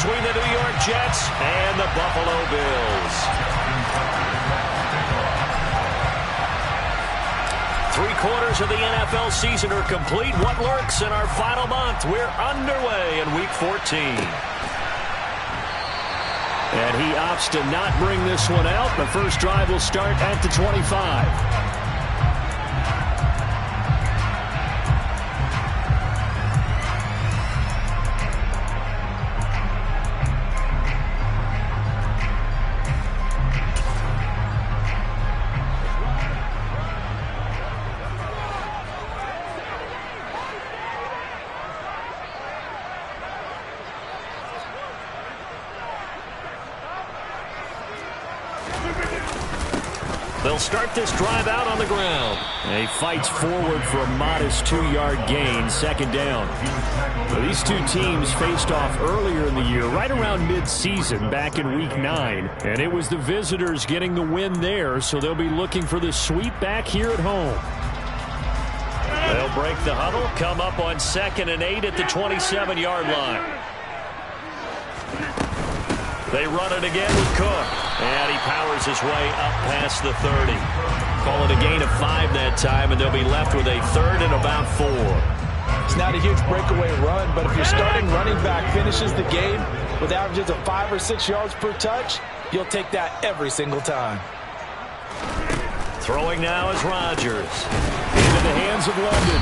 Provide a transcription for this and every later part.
between the New York Jets and the Buffalo Bills. 3/4 of the NFL season are complete. What lurks in our final month? We're underway in Week 14. And he opts to not bring this one out. The first drive will start at the 25. They'll start this drive out on the ground. And he fights forward for a modest 2-yard gain, second down. Well, these two teams faced off earlier in the year, right around mid-season, back in Week 9. And it was the visitors getting the win there, so they'll be looking for the sweep back here at home. They'll break the huddle, come up on 2nd and 8 at the 27-yard line. They run it again with Cook. And he powers his way up past the 30. Call it a gain of 5 that time, and they'll be left with a 3rd and about 4. It's not a huge breakaway run, but if your starting running back finishes the game with averages of 5 or 6 yards per touch, you'll take that every single time. Throwing now is Rodgers. Into the hands of London.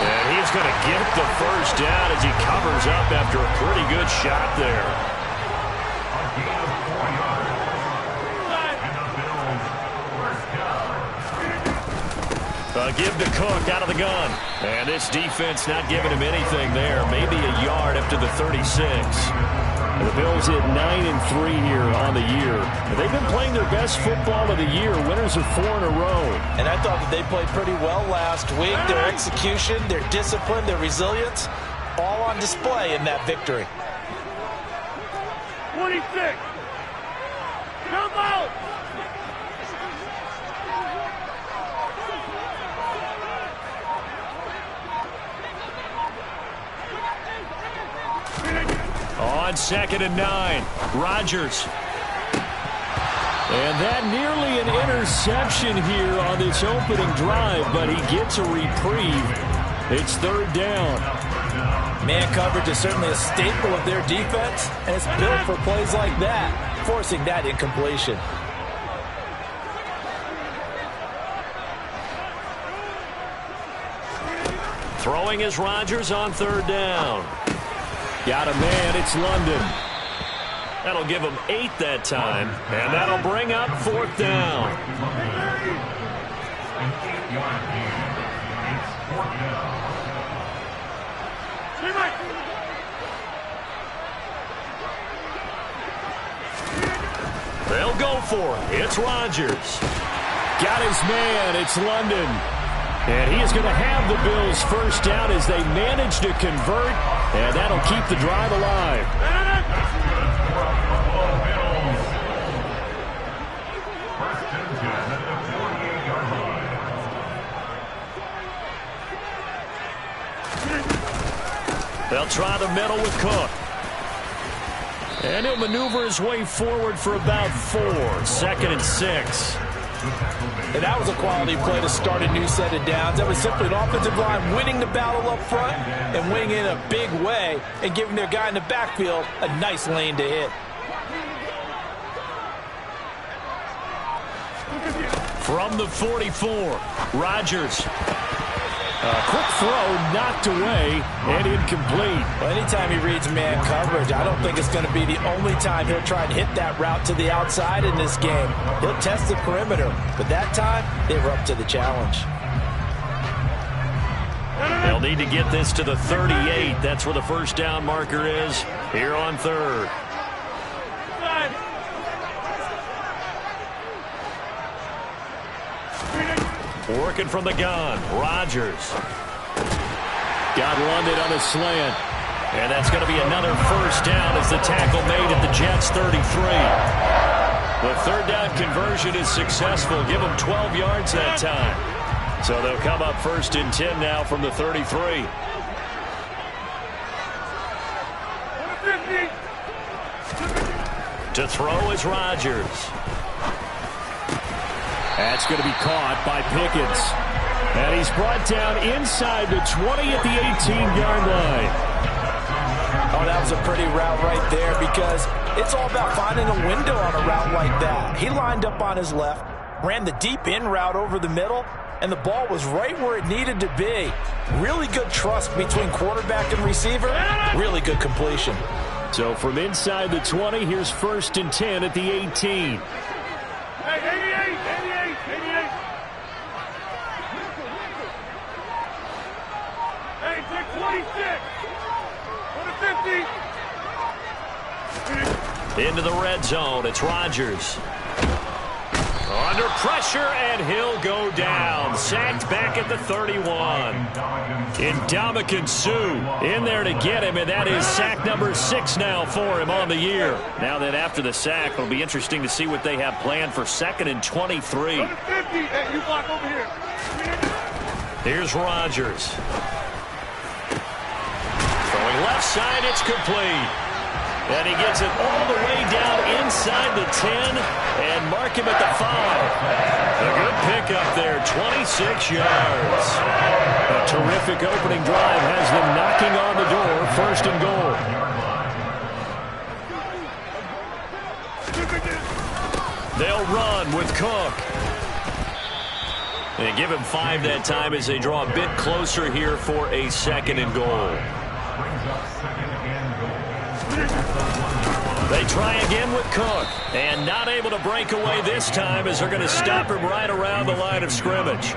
And he's going to get the first down as he covers up after a pretty good shot there. Give to Cook out of the gun. And this defense not giving him anything there. Maybe a yard up to the 36. And the Bills hit 9-3 here on the year. And they've been playing their best football of the year. Winners of 4 in a row. And I thought that they played pretty well last week. Their execution, their discipline, their resilience, all on display in that victory. 26. Come out. On 2nd and 9, Rodgers. And that nearly an interception here on this opening drive, but he gets a reprieve. It's 3rd down. Man coverage is certainly a staple of their defense, and it's built for plays like that, forcing that incompletion. Throwing is Rodgers on 3rd down. Got a man, it's London. That'll give him 8 that time, and that'll bring up 4th down. They'll go for it. It's Rodgers. Got his man, it's London. And he is going to have the Bills first down as they manage to convert, and that'll keep the drive alive. They'll try the middle with Cook. And he'll maneuver his way forward for about 4. 2nd and 6. And that was a quality play to start a new set of downs. That was simply an offensive line winning the battle up front and winning in a big way and giving their guy in the backfield a nice lane to hit. From the 44, Rodgers. A quick throw knocked away and incomplete. Well, anytime he reads man coverage, I don't think it's going to be the only time he'll try and hit that route to the outside in this game. He'll test the perimeter, but that time they were up to the challenge. They'll need to get this to the 38. That's where the first down marker is here on 3rd. Working from the gun, Rodgers. Got London on a slant. And that's going to be another first down as the tackle made at the Jets' 33. The 3rd down conversion is successful. Give them 12 yards that time. So they'll come up 1st and 10 now from the 33. To throw is Rodgers. That's going to be caught by Pickens. And he's brought down inside the 20 at the 18-yard line. Oh, that was a pretty route right there because it's all about finding a window on a route like that. He lined up on his left, ran the deep in route over the middle, and the ball was right where it needed to be. Really good trust between quarterback and receiver. Really good completion. So from inside the 20, here's 1st and 10 at the 18. Hey, 88. Hey, take 26. Go to 50. Into the red zone, it's Rodgers. Under pressure, and he'll go down. Sacked back at the 31. Ndamukong Suh in there to get him, and that is sack number 6 now for him on the year. Now that after the sack, it'll be interesting to see what they have planned for 2nd and 23. Go to 50. Hey, you block over here. Here's Rodgers. Throwing left side, it's complete. And he gets it all the way down inside the 10 and mark him at the 5. A good pickup there, 26 yards. A terrific opening drive has them knocking on the door, 1st and goal. They'll run with Cook. They give him 5 that time as they draw a bit closer here for a 2nd and goal. They try again with Cook, and not able to break away this time as they're going to stop him right around the line of scrimmage.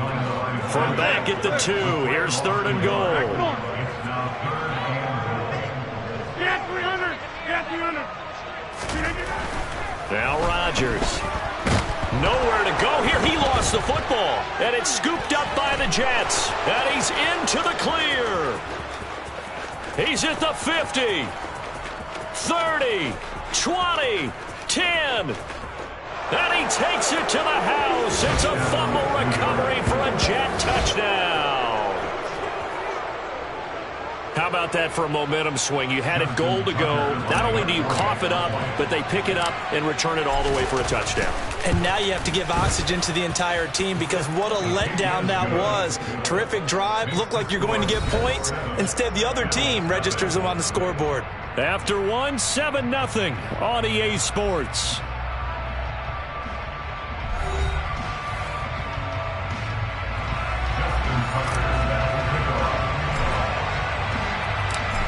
From back at the 2, here's 3rd and goal. Yeah, 300. Yeah, 300. Now Rodgers. Nowhere to go here. He lost the football, and it's scooped up by the Jets, and he's into the clear. He's at the 50, 30, 20, 10. And he takes it to the house. It's a fumble recovery for a Jet touchdown. How about that for a momentum swing? You had it goal to go. Not only do you cough it up, but they pick it up and return it all the way for a touchdown. And now you have to give oxygen to the entire team because what a letdown that was. Terrific drive. Looked like you're going to get points. Instead, the other team registers them on the scoreboard. After 1, 7-0 on EA Sports.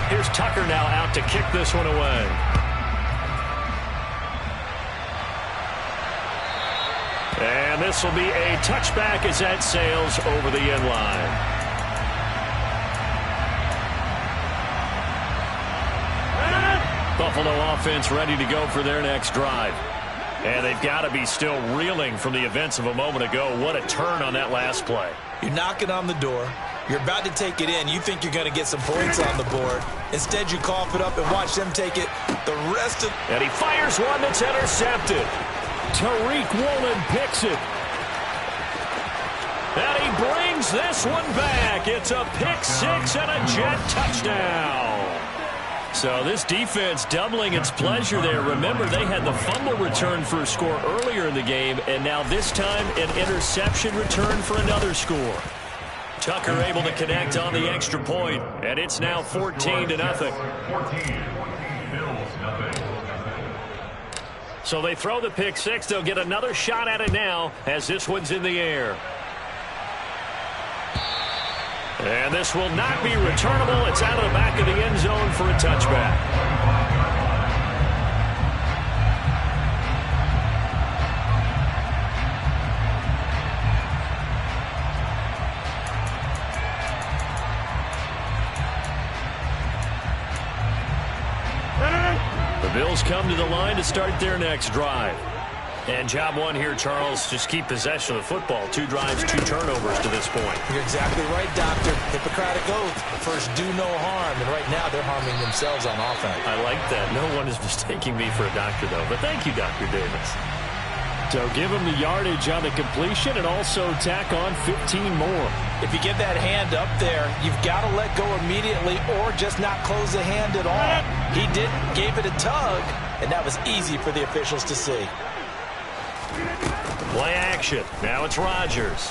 Here's Tucker now out to kick this one away. And this will be a touchback as that sails over the end line. Buffalo offense ready to go for their next drive. And they've got to be still reeling from the events of a moment ago. What a turn on that last play. You're knocking on the door. You're about to take it in. You think you're going to get some points on the board. Instead, you cough it up and watch them take it the rest of... And he fires one that's intercepted. Tariq Woolen picks it. And he brings this one back. It's a pick 6 and a Jet touchdown. So this defense doubling its pleasure there. Remember, they had the fumble return for a score earlier in the game, and now this time an interception return for another score. Tucker able to connect on the extra point, and it's now 14-0. So they throw the pick 6. They'll get another shot at it now as this one's in the air. And this will not be returnable. It's out of the back of the end zone for a touchback. The Bills come to the line to start their next drive. And job one here, Charles, just keep possession of the football. 2 drives, 2 turnovers to this point. You're exactly right, Doctor. Hippocratic oath. First, do no harm. And right now, they're harming themselves on offense. I like that. No one is mistaking me for a doctor, though. But thank you, Dr. Davis. So give him the yardage on the completion and also tack on 15 more. If you get that hand up there, you've got to let go immediately or just not close the hand at all. He didn't, gave it a tug, and that was easy for the officials to see. Play action. Now it's Rodgers.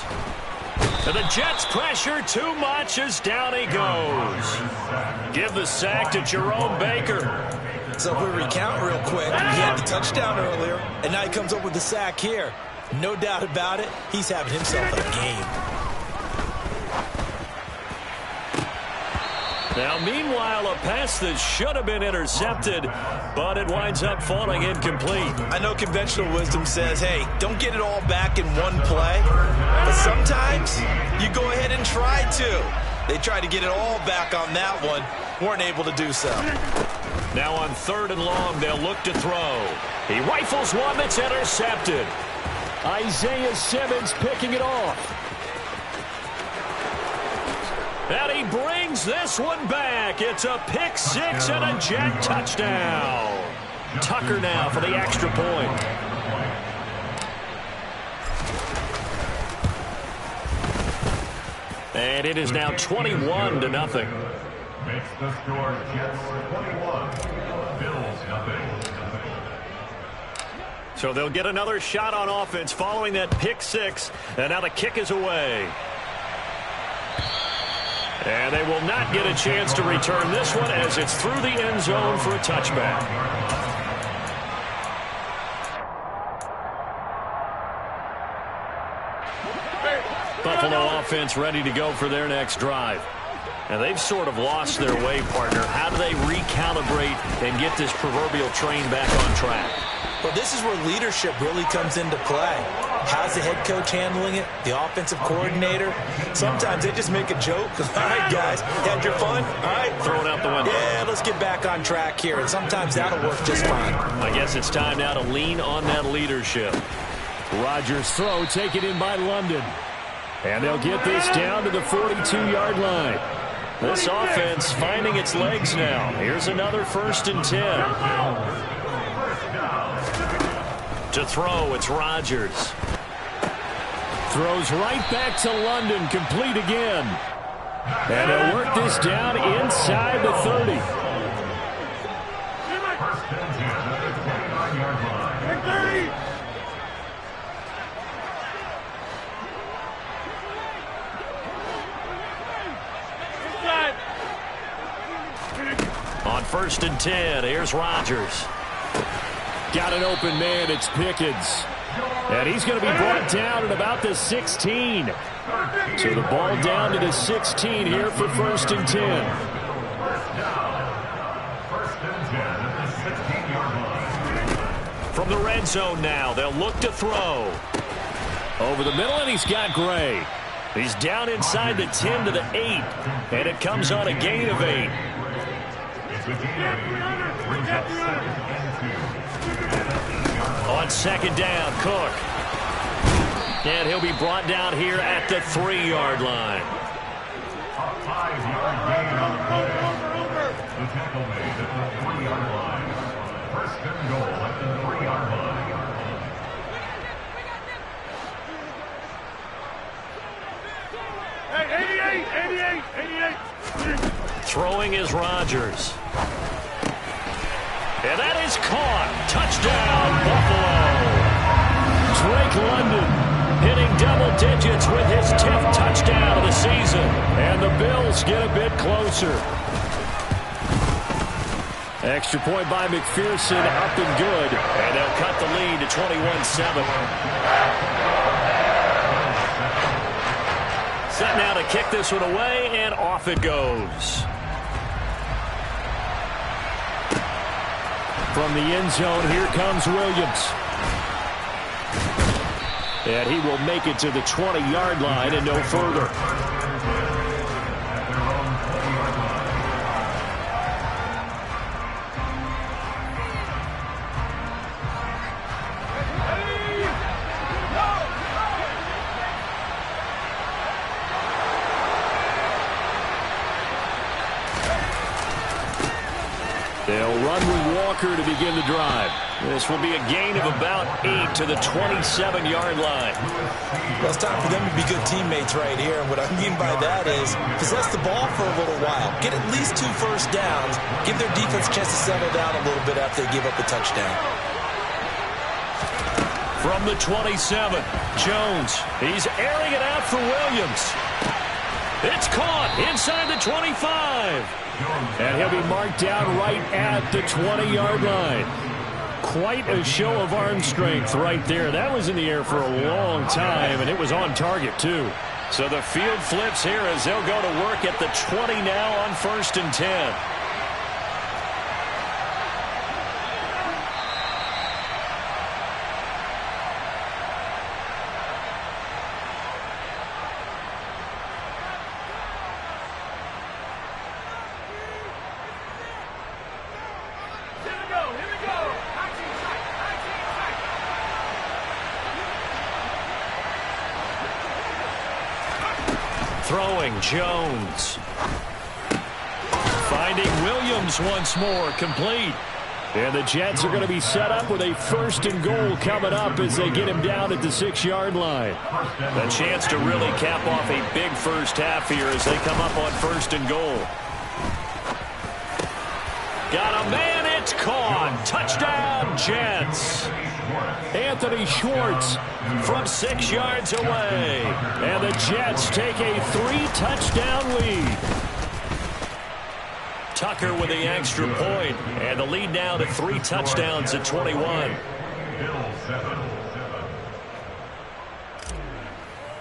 And the Jets pressure too much as down he goes. Give the sack to Jerome Baker. So if we recount real quick, he had the touchdown earlier, and now he comes up with the sack here. No doubt about it, he's having himself a game. Now, meanwhile, a pass that should have been intercepted, but it winds up falling incomplete. I know conventional wisdom says, hey, don't get it all back in one play, but sometimes you go ahead and try to. They tried to get it all back on that one, weren't able to do so. Now on 3rd and long, they'll look to throw. He rifles one that's intercepted. Isaiah Simmons picking it off. And he brings this one back. It's a pick six and a Jet touchdown. Tucker now for the extra point. And it is now 21-0. Makes the score Jets 21, Bills nothing. So they'll get another shot on offense following that pick six. And now the kick is away. And they will not get a chance to return this one as it's through the end zone for a touchback. Buffalo offense ready to go for their next drive. And they've sort of lost their way, partner. How do they recalibrate and get this proverbial train back on track? Well, this is where leadership really comes into play. How's the head coach handling it? The offensive coordinator? Sometimes they just make a joke. All right, guys, had your fun? All right. Throw it out the window. Yeah, let's get back on track here. And sometimes that'll work just fine. I guess it's time now to lean on that leadership. Rodgers' throw taken in by London. And they'll get this down to the 42-yard line. This offense finding its legs now. Here's another 1st and 10. To throw, it's Rodgers. Throws right back to London, complete again. And he'll work this down inside the 30. On 1st and 10, here's Rodgers. Got an open man, it's Pickens. And he's going to be brought down at about the 16. So the ball down to the 16 here for 1st and 10. From the red zone now, they'll look to throw. Over the middle, and he's got Gray. He's down inside the 10 to the 8. And it comes on a gain of 8. On 2nd down, Cook. And he'll be brought down here at the 3-yard line. A 5-yard gain on the play. The tackle made at the 3-yard line. 1st and goal at the 3-yard Hey, 88. Throwing is Rodgers. And that is caught. Touchdown, Buffalo. Drake London hitting double digits with his 10th touchdown of the season. And the Bills get a bit closer. Extra point by McPherson, up and good. And they'll cut the lead to 21-7. Set now to kick this one away, and off it goes. From the end zone, here comes Williams. And he will make it to the 20-yard line and no further. They'll run with Walker to begin the drive. This will be a gain of about 8 to the 27-yard line. Well, it's time for them to be good teammates right here. And what I mean by that is possess the ball for a little while. Get at least 2 first downs. Give their defense a chance to settle down a little bit after they give up a touchdown. From the 27, Jones. He's airing it out for Williams. It's caught inside the 25. And he'll be marked down right at the 20-yard line. Quite a show of arm strength right there. That was in the air for a long time, and it was on target, too. So the field flips here as they'll go to work at the 20 now on 1st and 10. Throwing Jones. Finding Williams once more, complete. And the Jets are going to be set up with a 1st and goal coming up as they get him down at the 6-yard line. A chance to really cap off a big first half here as they come up on 1st and goal. Got a man, it's caught. Touchdown, Jets. Anthony Schwartz from 6 yards away. And the Jets take a 3-touchdown lead. Tucker with the extra point. And the lead now to 3 touchdowns at 21.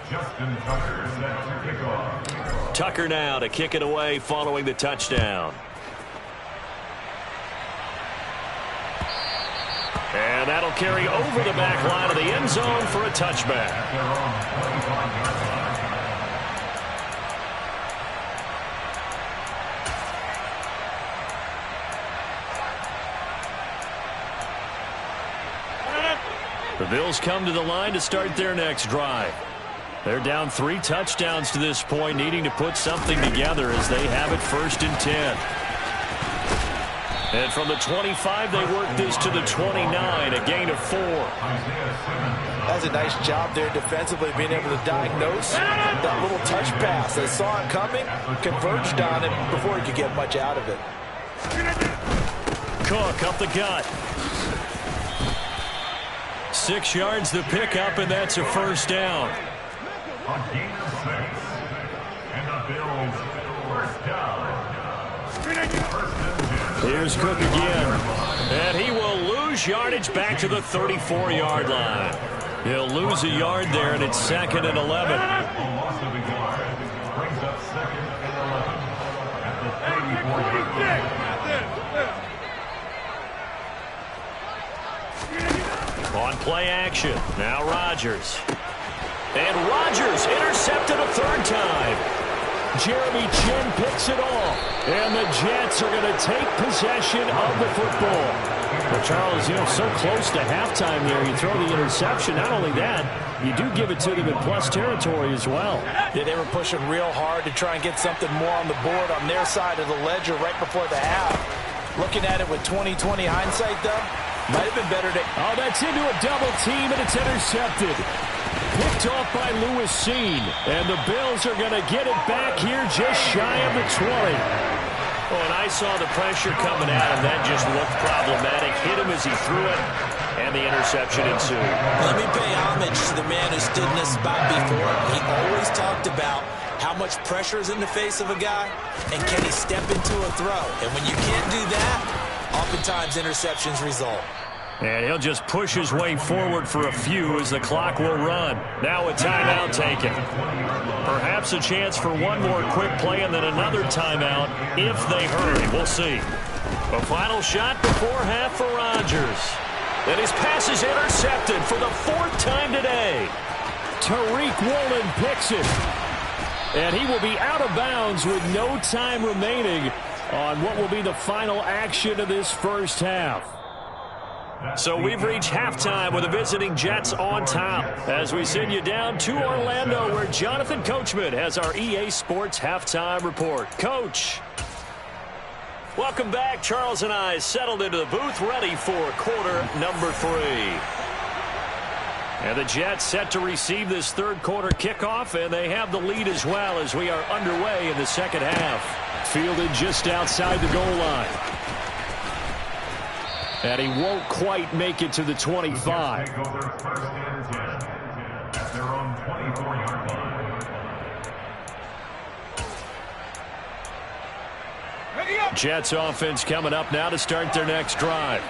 Justin Tucker set to kick off. Tucker now to kick it away following the touchdown. And that'll carry over the back line of the end zone for a touchback. The Bills come to the line to start their next drive. They're down 3 touchdowns to this point, needing to put something together as they have it 1st and 10. And from the 25, they work this to the 29, a gain of 4. That's a nice job there defensively, being able to diagnose that little touch pass. They saw it coming, converged on it before he could get much out of it. Cook up the gut. 6 yards the pickup, and that's a 1st down. A gain of 6. And the Bills 1st down. Here's Cook again. And he will lose yardage back to the 34-yard line. He'll lose a yard there, and it's 2nd and 11. Loss of a yard brings up 2nd and 11 at the 34-yard line. On play action, now Rodgers. And Rodgers intercepted a 3rd time. Jeremy Chin picks it off. And the Jets are going to take possession of the football. Well, Charles, so close to halftime there. You throw the interception. Not only that, you do give it to them in plus territory as well. Yeah, they were pushing real hard to try and get something more on the board on their side of the ledger right before the half. Looking at it with 20/20 hindsight, though, might have been better to... Oh, that's into a double team, and it's intercepted. Picked off by Lewis Seen. And the Bills are going to get it back here just shy of the 20. Oh, and I saw the pressure coming at him. That just looked problematic. Hit him as he threw it, and the interception ensued. Let me pay homage to the man who stood in this spot before. He always talked about how much pressure is in the face of a guy, and can he step into a throw. And when you can't do that, oftentimes interceptions result. And he'll just push his way forward for a few as the clock will run. Now a timeout taken. Perhaps a chance for one more quick play and then another timeout if they hurry. We'll see. A final shot before half for Rodgers. And his pass is intercepted for the 4th time today. Tariq Woolen picks it. And he will be out of bounds with no time remaining on what will be the final action of this first half. So we've reached halftime with the visiting Jets on top as we send you down to Orlando where Jonathan Coachman has our EA Sports halftime report. Coach. Welcome back. Charles and I settled into the booth, ready for quarter number 3. And the Jets set to receive this third quarter kickoff, and they have the lead as well as we are underway in the second half. Fielded just outside the goal line. And he won't quite make it to the 25. Take over first and 10 at their own 24-yard line. Jets offense coming up now to start their next drive.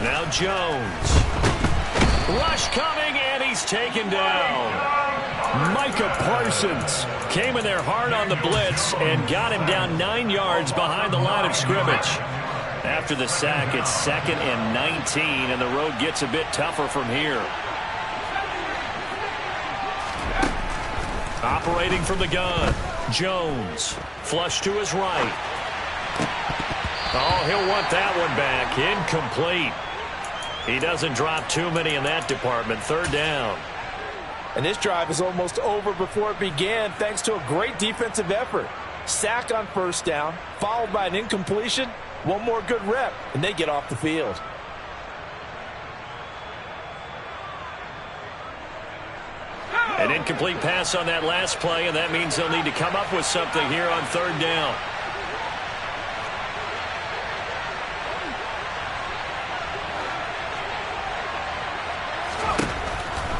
Now Jones. Rush coming, and he's taken down. Micah Parsons came in there hard on the blitz and got him down 9 yards behind the line of scrimmage. After the sack, it's 2nd and 19, and the road gets a bit tougher from here. Operating from the gun, Jones. Flush to his right. Oh, he'll want that one back. Incomplete. He doesn't drop too many in that department. 3rd down. And this drive is almost over before it began thanks to a great defensive effort. Sack on 1st down, followed by an incompletion. One more good rep, and they get off the field. An incomplete pass on that last play, and that means they'll need to come up with something here on 3rd down.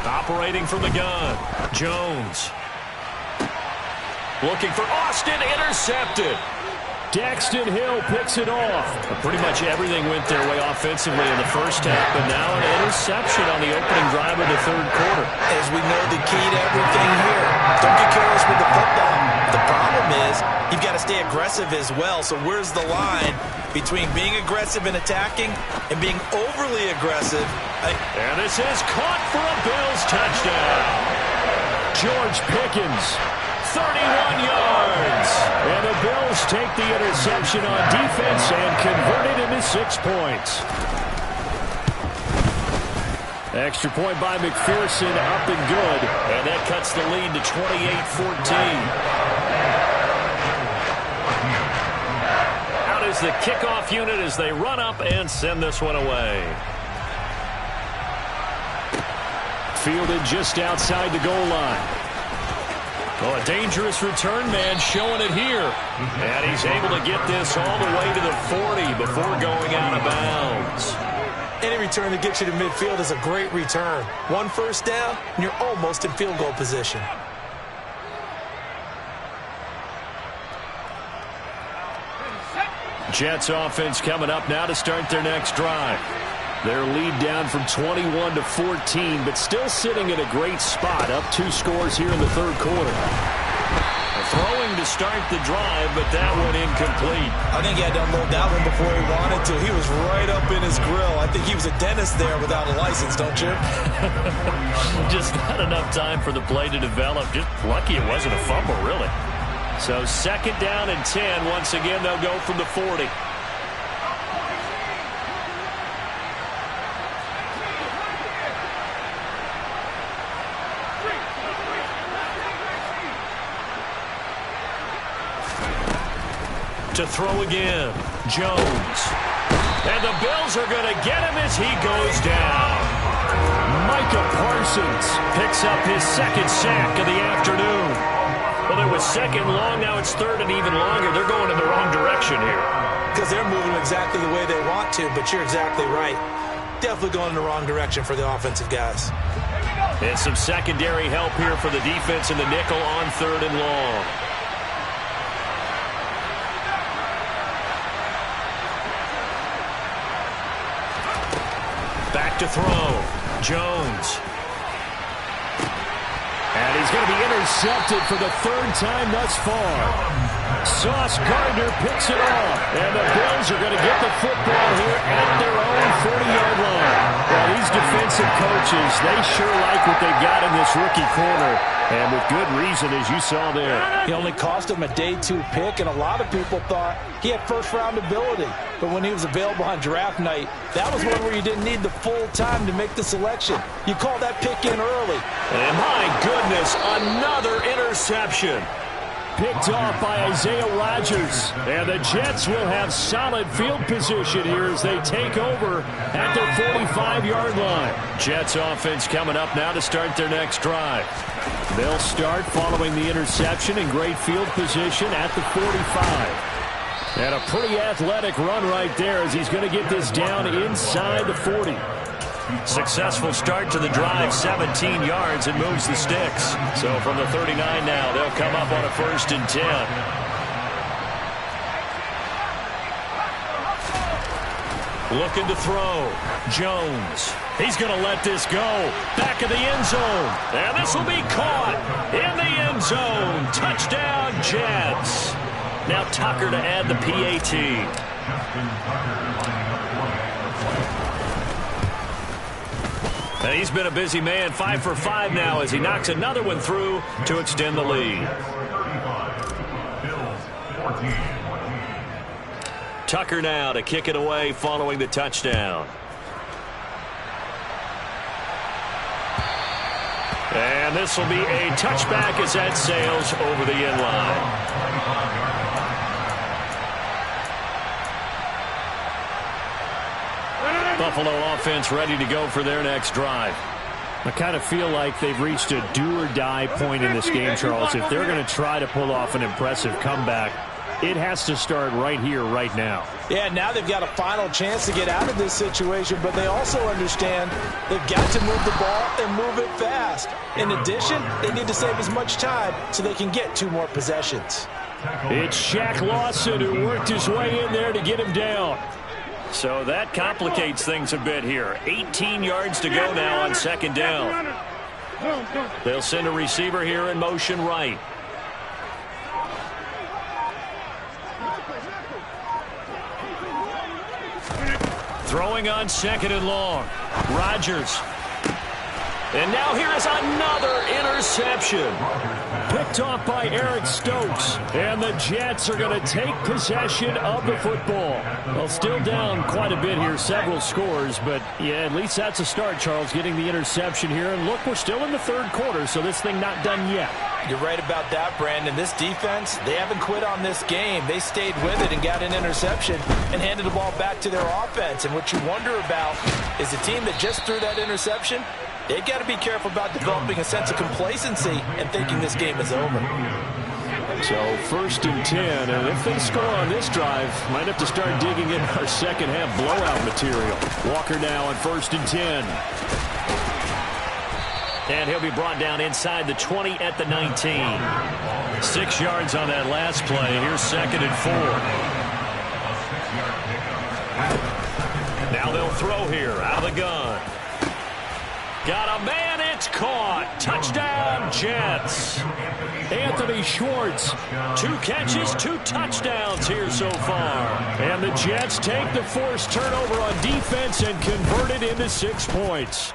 Operating from the gun, Jones. Looking for Austin, intercepted. Daxton Hill picks it off. Pretty much everything went their way offensively in the first half, but now an interception on the opening drive of the 3rd quarter. As we know, the key to everything here, don't get careless with the football. The problem is you've got to stay aggressive as well, so where's the line between being aggressive and attacking and being overly aggressive? And this is caught for a Bills touchdown. George Pickens, 31 yards. And the Bills take the interception on defense and convert it into 6 points. Extra point by McPherson, up and good. And that cuts the lead to 28-14. Out is the kickoff unit as they run up and send this one away. Fielded just outside the goal line. Oh, a dangerous return man showing it here. And he's able to get this all the way to the 40 before going out of bounds. Any return that gets you to midfield is a great return. 1 first down, and you're almost in field goal position. Jets offense coming up now to start their next drive. Their lead down from 21 to 14, but still sitting in a great spot, up 2 scores here in the 3rd quarter. Throwing to start the drive, but that one incomplete. I think he had to unload that one before he wanted to. He was right up in his grill. I think he was a dentist there without a license, don't you? Just not enough time for the play to develop. Just lucky it wasn't a fumble, really. So 2nd down and 10. Once again, they'll go from the 40. To throw again, Jones. And the Bills are going to get him as he goes down. Micah Parsons picks up his 2nd sack of the afternoon. Well, it was 2nd long, now it's 3rd and even longer. They're going in the wrong direction here. Because they're moving exactly the way they want to, but you're exactly right. Definitely going in the wrong direction for the offensive guys. And some secondary help here for the defense in the nickel on 3rd and long. Back to throw. Jones. And he's going to be intercepted for the 3rd time thus far. Sauce Gardner picks it off. And the Bills are going to get the football here at their own 40-yard line. Well, these defensive coaches, they sure like what they got in this rookie corner. And with good reason, as you saw there. He only cost him a day 2 pick, and a lot of people thought he had first-round ability. But when he was available on draft night, that was one where you didn't need the full time to make the selection. You call that pick in early. And my goodness, another interception. Picked off by Isaiah Rodgers. And the Jets will have solid field position here as they take over at their 45-yard line. Jets offense coming up now to start their next drive. They'll start following the interception in great field position at the 45. And a pretty athletic run right there as he's going to get this down inside the 40. Successful start to the drive, 17 yards, and moves the sticks. So from the 39 now, they'll come up on a 1st and 10. Looking to throw. Jones. He's going to let this go. Back of the end zone. And this will be caught in the end zone. Touchdown, Jets. Now Tucker to add the PAT. And he's been a busy man, 5 for 5 now as he knocks another one through to extend the lead. Tucker now to kick it away following the touchdown. And this will be a touchback as that sails over the end line. Buffalo offense ready to go for their next drive. I kind of feel like they've reached a do-or-die point in this game, Charles. If they're going to try to pull off an impressive comeback, it has to start right here, right now. Yeah, now they've got a final chance to get out of this situation, but they also understand they've got to move the ball and move it fast. In addition, they need to save as much time so they can get 2 more possessions. It's Shaq Lawson who worked his way in there to get him down. So that complicates things a bit here. 18 yards to go now on 2nd down. They'll send a receiver here in motion right. Throwing on 2nd and long. Rodgers. And now here is another interception. Picked off by Eric Stokes. And the Jets are going to take possession of the football. Well, still down quite a bit here, several scores. But, yeah, at least that's a start, Charles, getting the interception here. And, look, we're still in the 3rd quarter, so this thing not done yet. You're right about that, Brandon. This defense, they haven't quit on this game. They stayed with it and got an interception and handed the ball back to their offense. And what you wonder about is the team that just threw that interception, they've got to be careful about developing a sense of complacency and thinking this game is over. So 1st and 10, and if they score on this drive, might have to start digging in our second half blowout material. Walker now on 1st and 10. And he'll be brought down inside the 20 at the 19. 6 yards on that last play. Here's 2nd and 4. Now they'll throw here out of the gun. Got a man, it's caught. Touchdown, Jets. Anthony Schwartz, 2 catches, 2 touchdowns here so far. And the Jets take the forced turnover on defense and convert it into 6 points.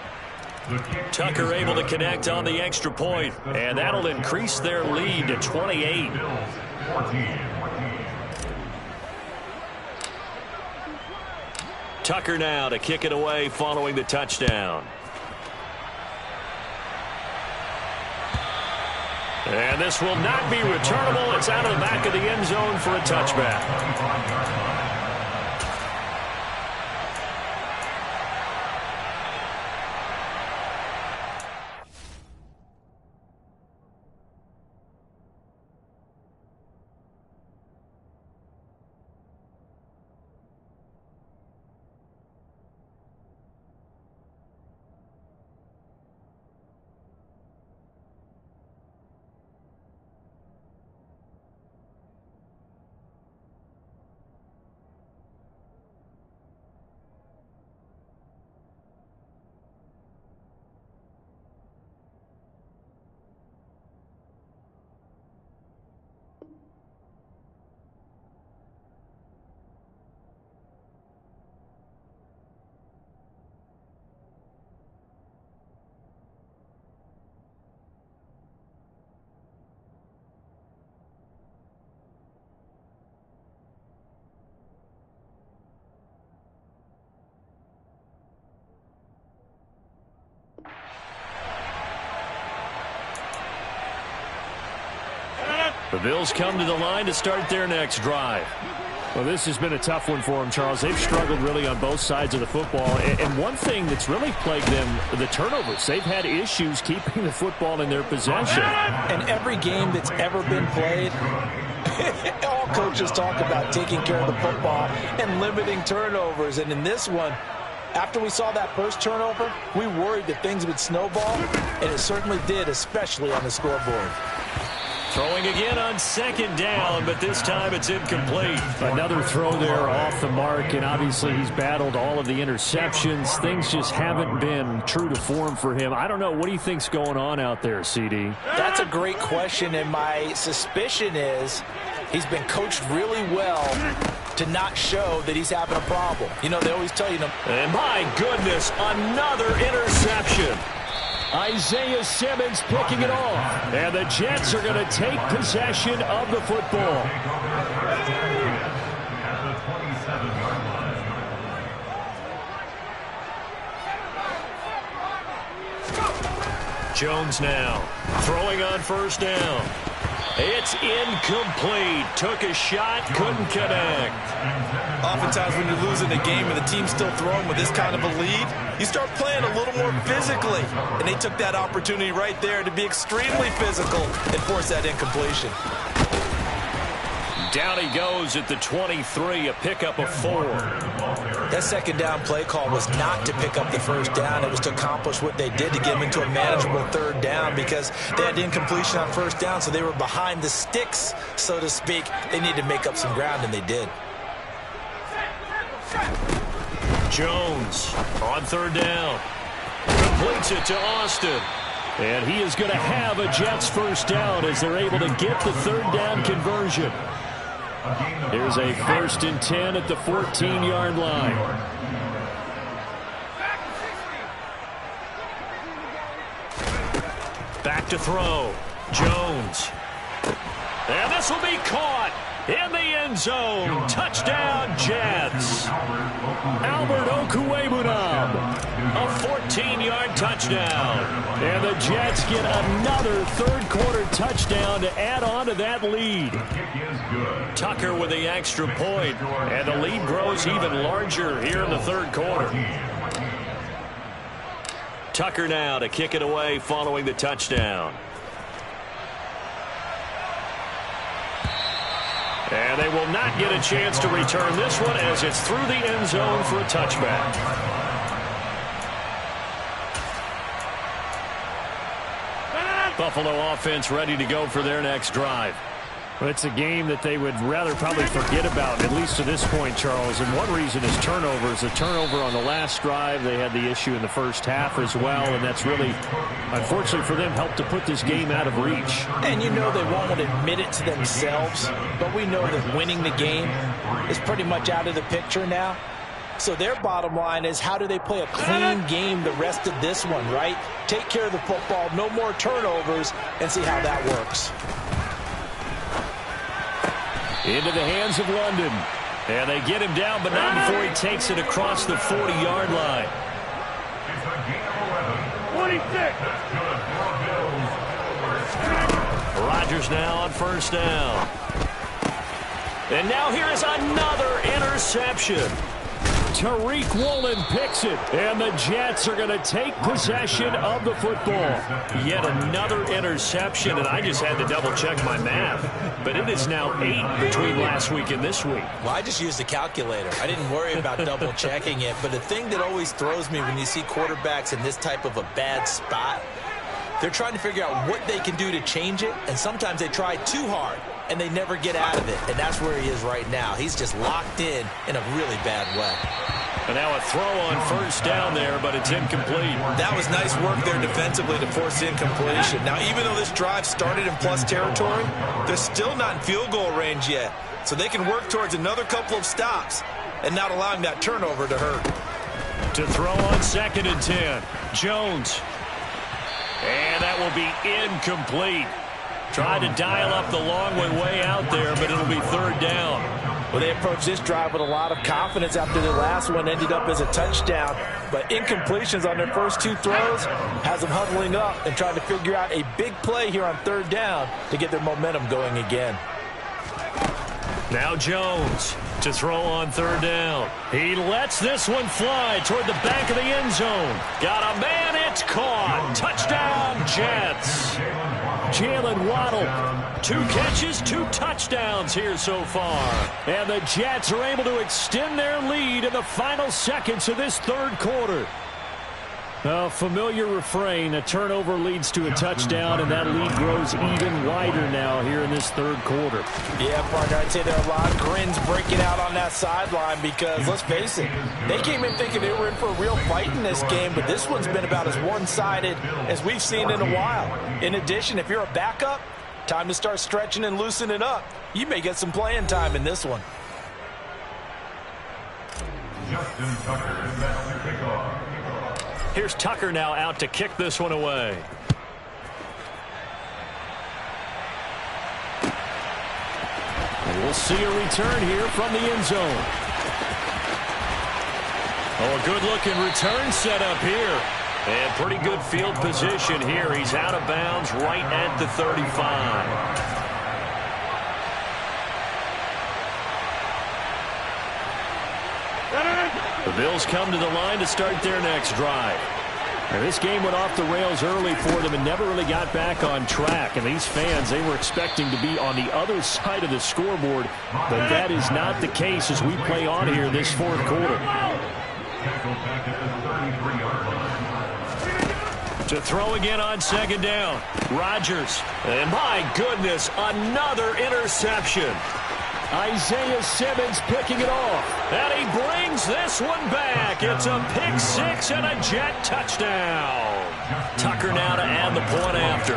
Tucker able to connect on the extra point, and that'll increase their lead to 28. Tucker now to kick it away following the touchdown. And this will not be returnable. It's out of the back of the end zone for a touchback. The Bills come to the line to start their next drive. Well, this has been a tough one for them, Charles. They've struggled really on both sides of the football. And one thing that's really plagued them, the turnovers. They've had issues keeping the football in their possession. And every game that's ever been played, all coaches talk about taking care of the football and limiting turnovers. And in this one, after we saw that first turnover, we worried that things would snowball, and it certainly did, especially on the scoreboard. Throwing again on second down, but this time it's incomplete. Another throw there off the mark, and obviously he's battled all of the interceptions. Things just haven't been true to form for him. I don't know. What do you think's going on out there, CD? That's a great question, and my suspicion is he's been coached really well to not show that he's having a problem. You know, they always tell you. And my goodness, another interception. Isaiah Simmons picking it off. And the Jets are going to take possession of the football. Jones now throwing on first down. It's incomplete. Took a shot, couldn't connect. Oftentimes when you're losing a game and the team's still throwing with this kind of a lead, you start playing a little more physically. And they took that opportunity right there to be extremely physical and force that incompletion. Down he goes at the 23, a pickup of 4. That second down play call was not to pick up the first down. It was to accomplish what they did to get them into a manageable third down because they had incompletion on first down, so they were behind the sticks, so to speak. They needed to make up some ground, and they did. Jones on third down. Completes it to Austin. And he is going to have a Jets first down as they're able to get the third down conversion. Here's a 1st and 10 at the 14-yard line. Back to throw. Jones. And this will be caught in the end zone. Touchdown, Jets. Albert Okwuegbunam. A 14-yard touchdown. And the Jets get another third-quarter touchdown to add on to that lead. Tucker with the extra point, and the lead grows even larger here in the third quarter. Tucker now to kick it away following the touchdown. And they will not get a chance to return this one as it's through the end zone for a touchback. Buffalo offense ready to go for their next drive. Well, it's a game that they would rather probably forget about, at least to this point, Charles. And one reason is turnovers. A turnover on the last drive. They had the issue in the first half as well, and that's really, unfortunately for them, helped to put this game out of reach. And you know they won't admit it to themselves, but we know that winning the game is pretty much out of the picture now. So their bottom line is, how do they play a clean game the rest of this one, right? Take care of the football, no more turnovers, and see how that works. Into the hands of London. And they get him down, but not before he takes it across the 40-yard line. 26. Rodgers now on first down. And now here is another interception. Tariq Woolen picks it, and the Jets are going to take possession of the football. Yet another interception, and I just had to double-check my math. But it is now 8 between last week and this week. Well, I just used a calculator. I didn't worry about double-checking it. But the thing that always throws me when you see quarterbacks in this type of a bad spot, they're trying to figure out what they can do to change it, and sometimes they try too hard, and they never get out of it. And that's where he is right now. He's just locked in a really bad way. And now a throw on first down there, but it's incomplete. That was nice work there defensively to force the incompletion. Now, even though this drive started in plus territory, they're still not in field goal range yet. So they can work towards another couple of stops and not allowing that turnover to hurt. To throw on 2nd and 10. Jones. And that will be incomplete. Tried to dial up the long way out there, but it'll be third down. Well, they approached this drive with a lot of confidence after the last one ended up as a touchdown. But incompletions on their first 2 throws has them huddling up and trying to figure out a big play here on 3rd down to get their momentum going again. Now Jones to throw on 3rd down. He lets this one fly toward the back of the end zone. Got a man, it's caught. Touchdown, Jets. Jalen Waddle, 2 catches, 2 touchdowns here so far. And the Jets are able to extend their lead in the final seconds of this 3rd quarter. A familiar refrain, a turnover leads to a touchdown, and that lead grows even wider now here in this 3rd quarter. Yeah, partner, I'd say there are a lot of grins breaking out on that sideline because, let's face it, they came in thinking they were in for a real fight in this game, but this one's been about as one-sided as we've seen in a while. In addition, if you're a backup, time to start stretching and loosening up. You may get some playing time in this one. Justin Tucker is back to kick off. Here's Tucker now out to kick this one away. And we'll see a return here from the end zone. Oh, a good-looking return set up here. And pretty good field position here. He's out of bounds right at the 35. The Bills come to the line to start their next drive. Now, this game went off the rails early for them and never really got back on track. And these fans, they were expecting to be on the other side of the scoreboard. But that is not the case as we play on here in this 4th quarter. To throw again on 2nd down. Rodgers. And my goodness, another interception. Isaiah Simmons picking it off. And he brings this one back. It's a pick 6 and a Jet touchdown. Tucker now to add the point after.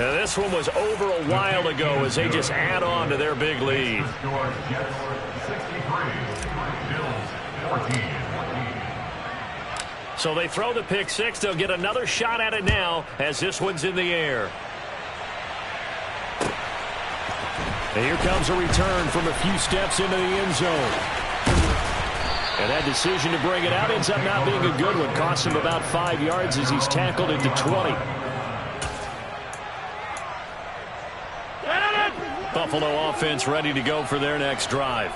Now this one was over a while ago as they just add on to their big lead. So they throw the pick 6. They'll get another shot at it now as this one's in the air. And here comes a return from a few steps into the end zone. And that decision to bring it out ends up not being a good one. Costs him about 5 yards as he's tackled at the 20. Buffalo offense ready to go for their next drive.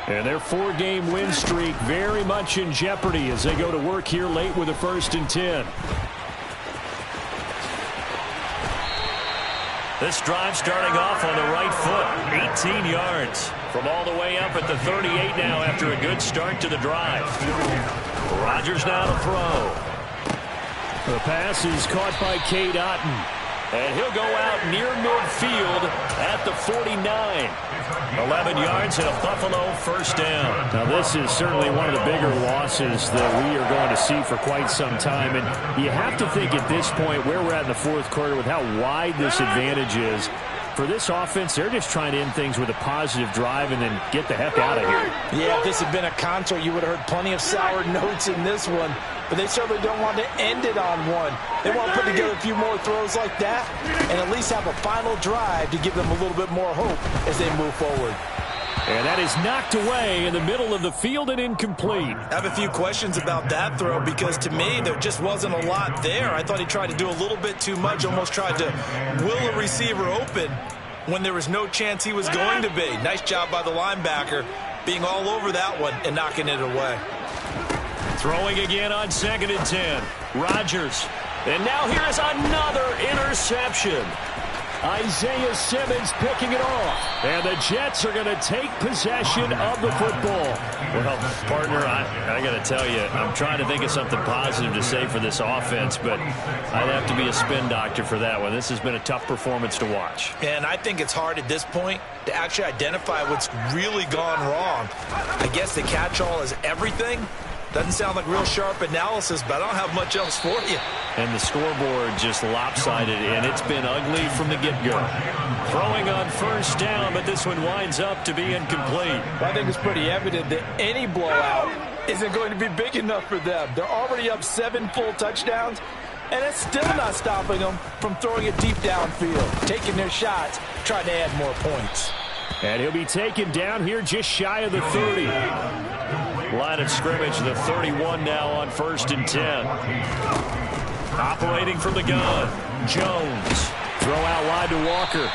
And their 4-game win streak very much in jeopardy as they go to work here late with a 1st and 10. This drive starting off on the right foot. 18 yards from all the way up at the 38 now after a good start to the drive. Rodgers now to throw. The pass is caught by Cade Otton. And he'll go out near midfield at the 49. 11 yards and a Buffalo 1st down. Now this is certainly one of the bigger losses that we are going to see for quite some time. And you have to think at this point where we're at in the 4th quarter with how wide this advantage is. For this offense, they're just trying to end things with a positive drive and then get the heck out of here. Yeah, if this had been a concert, you would have heard plenty of sour notes in this one. But they certainly don't want to end it on one. They want to put together a few more throws like that and at least have a final drive to give them a little bit more hope as they move forward. And that is knocked away in the middle of the field and incomplete. I have a few questions about that throw because to me there just wasn't a lot there. I thought he tried to do a little bit too much, almost tried to will a receiver open when there was no chance he was going to be. Nice job by the linebacker being all over that one and knocking it away. Throwing again on 2nd and 10. Rodgers. And now here is another interception. Isaiah Simmons picking it off. And the Jets are going to take possession of the football. Well, partner, I got to tell you, I'm trying to think of something positive to say for this offense, but I'd have to be a spin doctor for that one. This has been a tough performance to watch. And I think it's hard at this point to actually identify what's really gone wrong. I guess the catch-all is everything. Doesn't sound like real sharp analysis, but I don't have much else for you. And the scoreboard just lopsided, and it's been ugly from the get-go. Throwing on 1st down, but this one winds up to be incomplete. I think it's pretty evident that any blowout isn't going to be big enough for them. They're already up 7 full touchdowns. And it's still not stopping them from throwing it deep downfield, taking their shots, trying to add more points. And he'll be taken down here just shy of the 30. Line of scrimmage, the 31 now on 1st and 10. Operating from the gun, Jones. Throw out wide to Walker.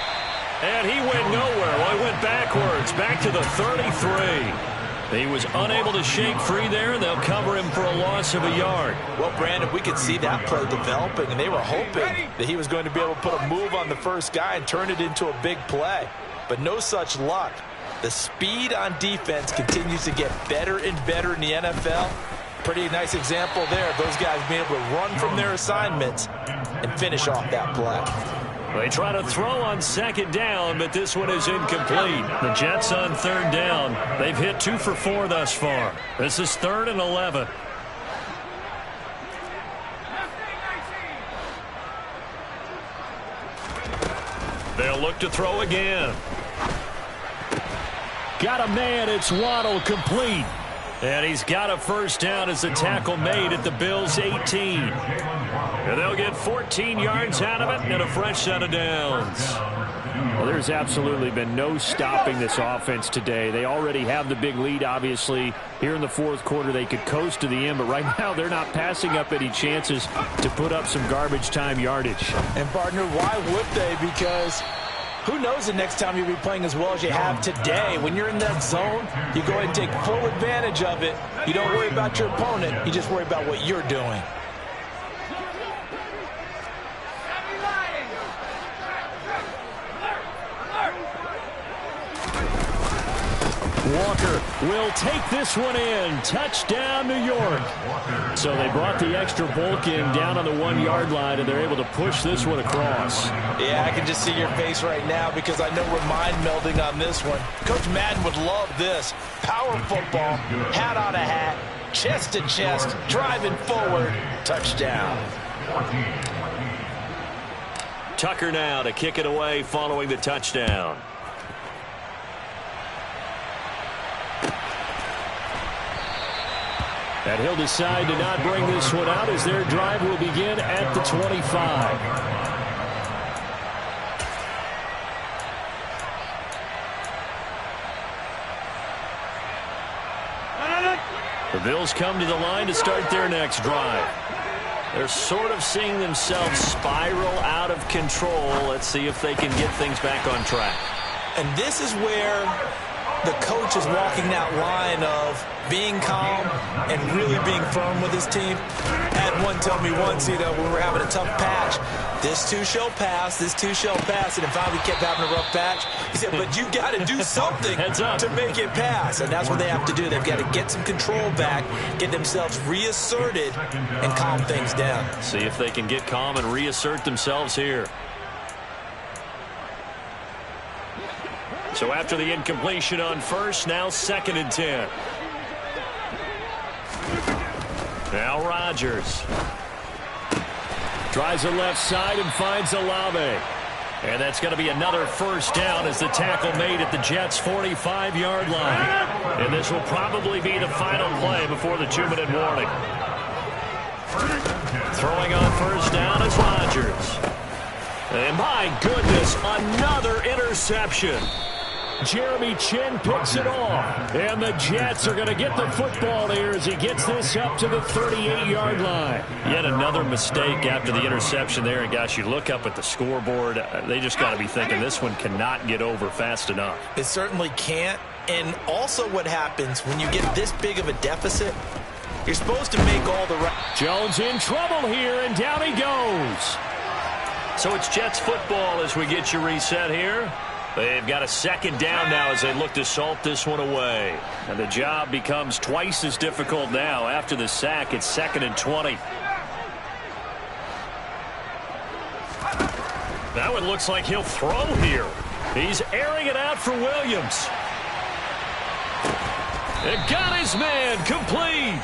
And he went nowhere. Well, he went backwards, back to the 33. He was unable to shake free there, and they'll cover him for a loss of a yard. Well, Brandon, we could see that play developing, and they were hoping that he was going to be able to put a move on the first guy and turn it into a big play. But no such luck. The speed on defense continues to get better and better in the NFL. Pretty nice example there of those guys being able to run from their assignments and finish off that play. They try to throw on 2nd down, but this one is incomplete. The Jets on 3rd down. They've hit 2 for 4 thus far. This is 3rd and 11. They'll look to throw again. Got a man. It's Waddle, complete. And he's got a 1st down as the tackle made at the Bills' 18. And they'll get 14 yards out of it and a fresh set of downs. Well, there's absolutely been no stopping this offense today. They already have the big lead, obviously. Here in the 4th quarter, they could coast to the end, but right now they're not passing up any chances to put up some garbage time yardage. And, partner, why would they? Because who knows the next time you'll be playing as well as you have today. When you're in that zone, you go ahead and take full advantage of it. You don't worry about your opponent. You just worry about what you're doing. Walker will take this one in. Touchdown, New York. So they brought the extra bulk in down on the 1-yard line, and they're able to push this one across. Yeah, I can just see your face right now because I know we're mind melding on this one. Coach Madden would love this. Power football, hat on a hat, chest to chest, driving forward, touchdown. Tucker now to kick it away following the touchdown. And he'll decide to not bring this one out as their drive will begin at the 25. The Bills come to the line to start their next drive. They're sort of seeing themselves spiral out of control. Let's see if they can get things back on track. And this is where the coach is walking that line of being calm and really being firm with his team. I had one tell me once, when we were having a tough patch, this too shall pass, this too shall pass, and if we kept having a rough patch, he said, but you got to do something to make it pass, and that's what they have to do. They've got to get some control back, get themselves reasserted, and calm things down. See if they can get calm and reassert themselves here. So after the incompletion on 1st, now 2nd and 10. Now Rodgers. Drives the left side and finds Olave. And that's going to be another 1st down as the tackle made at the Jets' 45-yard line. And this will probably be the final play before the 2-minute warning. Throwing on 1st down is Rodgers. And my goodness, another interception. Jeremy Chin picks it off. And the Jets are going to get the football here as he gets this up to the 38-yard line. Yet another mistake after the interception there. And, gosh, you look up at the scoreboard. They just got to be thinking this one cannot get over fast enough. It certainly can't. And also what happens when you get this big of a deficit, you're supposed to make all the right. Jones in trouble here, and down he goes. So it's Jets football as we get you reset here. They've got a 2nd down now as they look to salt this one away. And the job becomes twice as difficult now. After the sack, it's 2nd and 20. Now it looks like he'll throw here. He's airing it out for Williams. And got his man, complete.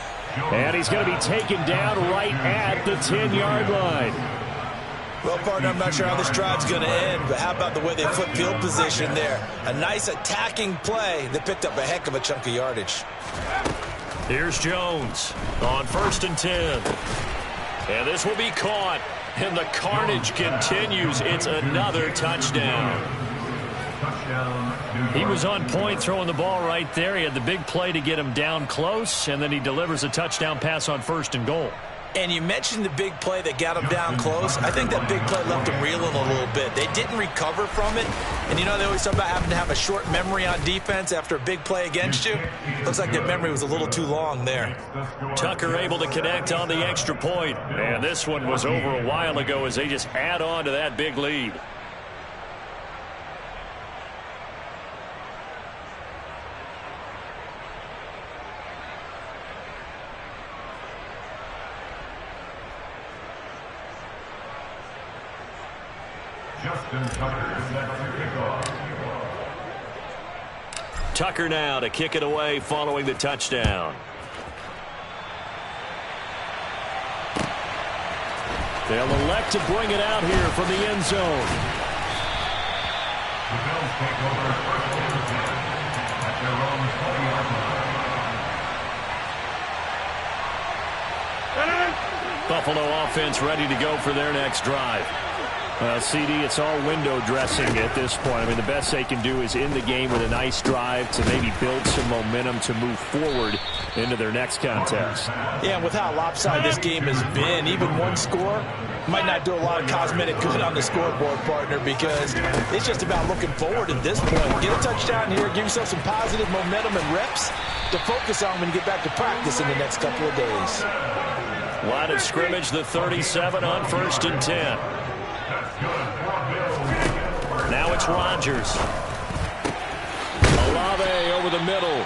And he's going to be taken down right at the 10-yard line. Well, partner, I'm not sure how this drive's going to end, but how about the way they flip field position there? A nice attacking play that picked up a heck of a chunk of yardage. Here's Jones on 1st and 10. And this will be caught. And the carnage continues. It's another touchdown. He was on point throwing the ball right there. He had the big play to get him down close, and then he delivers a touchdown pass on 1st and goal. And you mentioned the big play that got him down close. I think that big play left him reeling a little bit. They didn't recover from it. And you know, they always talk about having to have a short memory on defense after a big play against you. Looks like that memory was a little too long there. Tucker able to connect on the extra point. And this one was over a while ago as they just add on to that big lead. Tucker now to kick it away following the touchdown. They'll elect to bring it out here from the end zone. The Bills take over 1st and 10 at their own 20-yard line. Buffalo offense ready to go for their next drive. CD, it's all window dressing at this point. I mean, the best they can do is in the game with a nice drive to maybe build some momentum to move forward into their next contest. Yeah, and with how lopsided this game has been, even one score might not do a lot of cosmetic good on the scoreboard, partner, because it's just about looking forward at this point. Get a touchdown here, give yourself some positive momentum and reps to focus on when you get back to practice in the next couple of days. Line of scrimmage, the 37 on 1st and 10. Now it's Rodgers. Olave over the middle.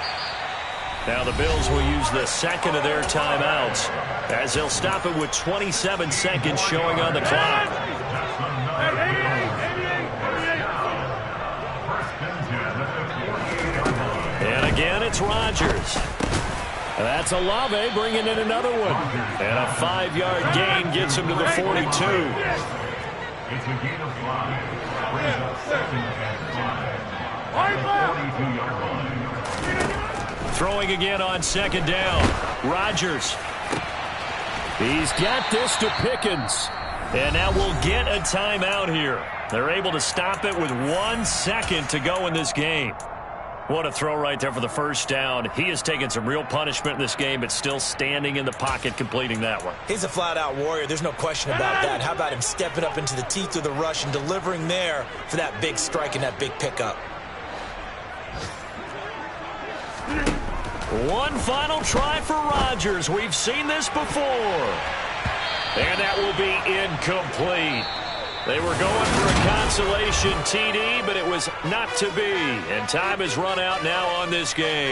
Now the Bills will use the second of their timeouts as they'll stop it with 27 seconds showing on the clock. And again, it's Rodgers. That's Olave bringing in another one. And a 5-yard gain gets him to the 42. It's a gain of 5. Brings up 2nd and 5. At the 42-yard line. Throwing again on 2nd down. Rodgers. He's got this to Pickens. And now we'll get a timeout here. They're able to stop it with 1 second to go in this game. What a throw right there for the 1st down. He has taken some real punishment in this game, but still standing in the pocket completing that one. He's a flat-out warrior. There's no question about that. How about him stepping up into the teeth of the rush and delivering there for that big strike and that big pickup? One final try for Rodgers. We've seen this before. And that will be incomplete. They were going for a consolation TD, but it was not to be. And time has run out now on this game.